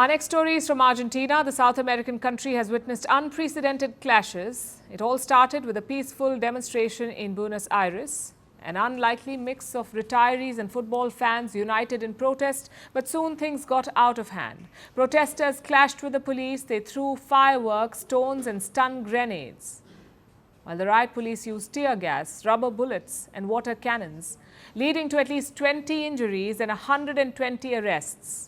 Our next story is from Argentina. The South American country has witnessed unprecedented clashes. It all started with a peaceful demonstration in Buenos Aires. An unlikely mix of retirees and football fans united in protest, but soon things got out of hand. Protesters clashed with the police. They threw fireworks, stones and stun grenades, while the riot police used tear gas, rubber bullets and water cannons, leading to at least 20 injuries and 120 arrests.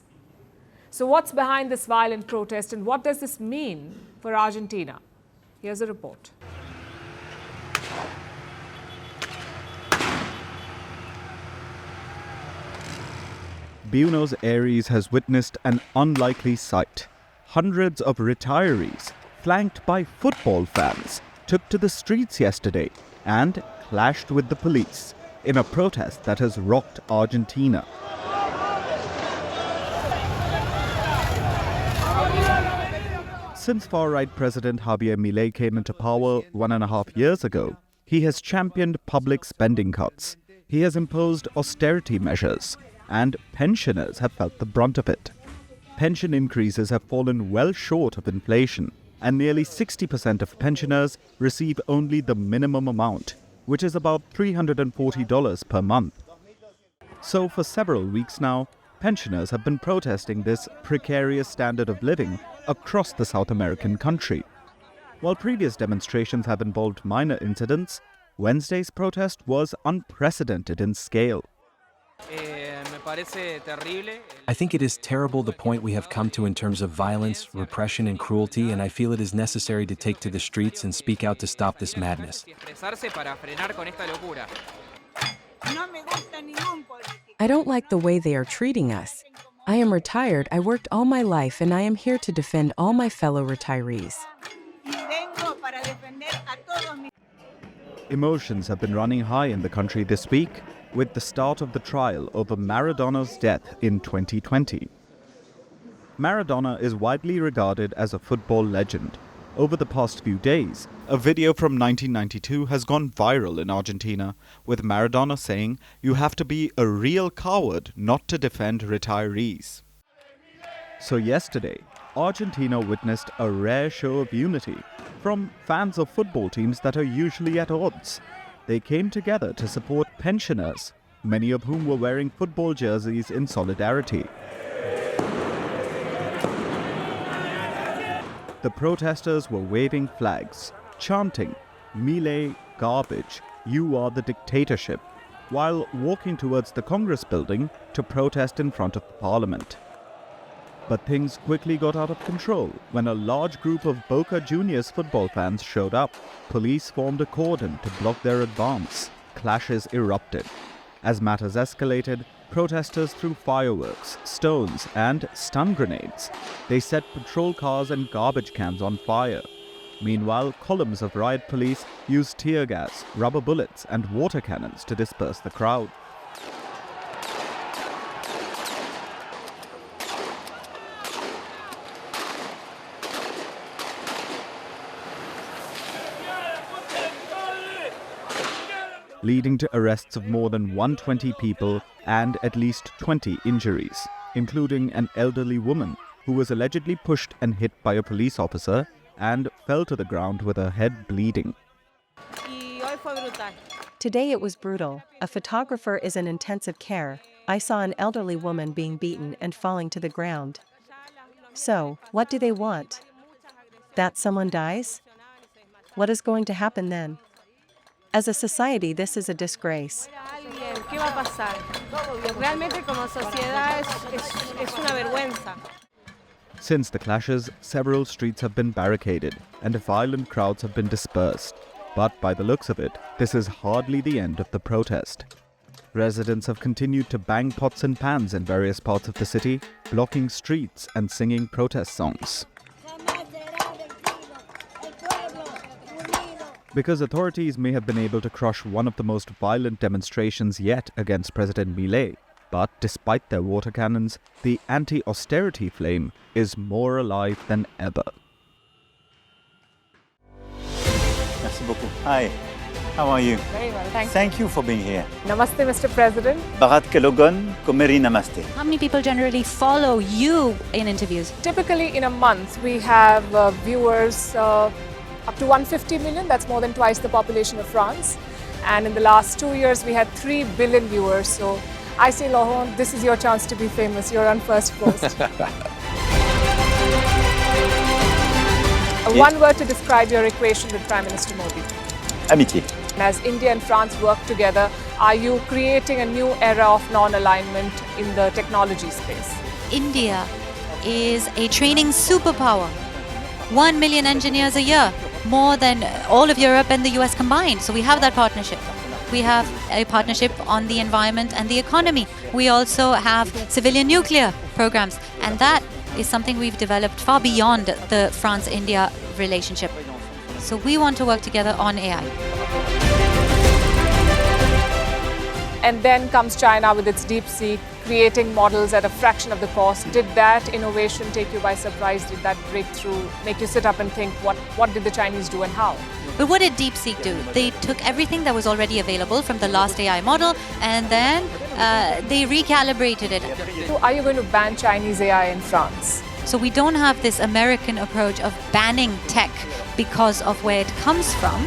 So what's behind this violent protest and what does this mean for Argentina? Here's a report. Buenos Aires has witnessed an unlikely sight. Hundreds of retirees, flanked by football fans, took to the streets yesterday and clashed with the police in a protest that has rocked Argentina. Since far-right President Javier Milei came into power 1.5 years ago, he has championed public spending cuts. He has imposed austerity measures, and pensioners have felt the brunt of it. Pension increases have fallen well short of inflation, and nearly 60% of pensioners receive only the minimum amount, which is about $340 per month. So for several weeks now, pensioners have been protesting this precarious standard of living across the South American country. While previous demonstrations have involved minor incidents, Wednesday's protest was unprecedented in scale. I think it is terrible the point we have come to in terms of violence, repression and cruelty, and I feel it is necessary to take to the streets and speak out to stop this madness. I don't like the way they are treating us. I am retired, I worked all my life, and I am here to defend all my fellow retirees. Emotions have been running high in the country this week, with the start of the trial over Maradona's death in 2020. Maradona is widely regarded as a football legend. Over the past few days, a video from 1992 has gone viral in Argentina, with Maradona saying, "You have to be a real coward not to defend retirees." So yesterday, Argentina witnessed a rare show of unity from fans of football teams that are usually at odds. They came together to support pensioners, many of whom were wearing football jerseys in solidarity. The protesters were waving flags, chanting, "Milei, garbage, you are the dictatorship," while walking towards the Congress building to protest in front of the parliament. But things quickly got out of control when a large group of Boca Juniors football fans showed up. Police formed a cordon to block their advance. Clashes erupted. As matters escalated, protesters threw fireworks, stones and stun grenades. They set patrol cars and garbage cans on fire. Meanwhile, columns of riot police used tear gas, rubber bullets and water cannons to disperse the crowd. Leading to arrests of more than 120 people and at least 20 injuries, including an elderly woman who was allegedly pushed and hit by a police officer and fell to the ground with her head bleeding. Today it was brutal. A photographer is in intensive care. I saw an elderly woman being beaten and falling to the ground. So, what do they want? That someone dies? What is going to happen then? As a society, this is a disgrace. Since the clashes, several streets have been barricaded and violent crowds have been dispersed. But by the looks of it, this is hardly the end of the protest. Residents have continued to bang pots and pans in various parts of the city, blocking streets and singing protest songs. Because authorities may have been able to crush one of the most violent demonstrations yet against President Milei, but despite their water cannons, the anti-austerity flame is more alive than ever. Merci beaucoup. Hi. How are you? Very well, thank you. Thank you for being here. Namaste, Mr. President. Bharat Kelogon, Komeri Namaste. How many people generally follow you in interviews? Typically, in a month, we have viewers up to 150 million. That's more than twice the population of France. And in the last 2 years, we had 3 billion viewers. So I say, Laurent, this is your chance to be famous. You're on Firstpost. One word to describe your equation with Prime Minister Modi. Amitié. As India and France work together, are you creating a new era of non-alignment in the technology space? India is a training superpower. 1 million engineers a year, more than all of Europe and the US combined. So we have that partnership. We have a partnership on the environment and the economy. We also have civilian nuclear programs, and that is something we've developed far beyond the France-India relationship. So we want to work together on AI. And then comes China with its DeepSeek, creating models at a fraction of the cost. Did that innovation take you by surprise? Did that breakthrough make you sit up and think, what did the Chinese do and how? But what did DeepSeek do? They took everything that was already available from the last AI model, and then they recalibrated it. So are you going to ban Chinese AI in France? So we don't have this American approach of banning tech because of where it comes from.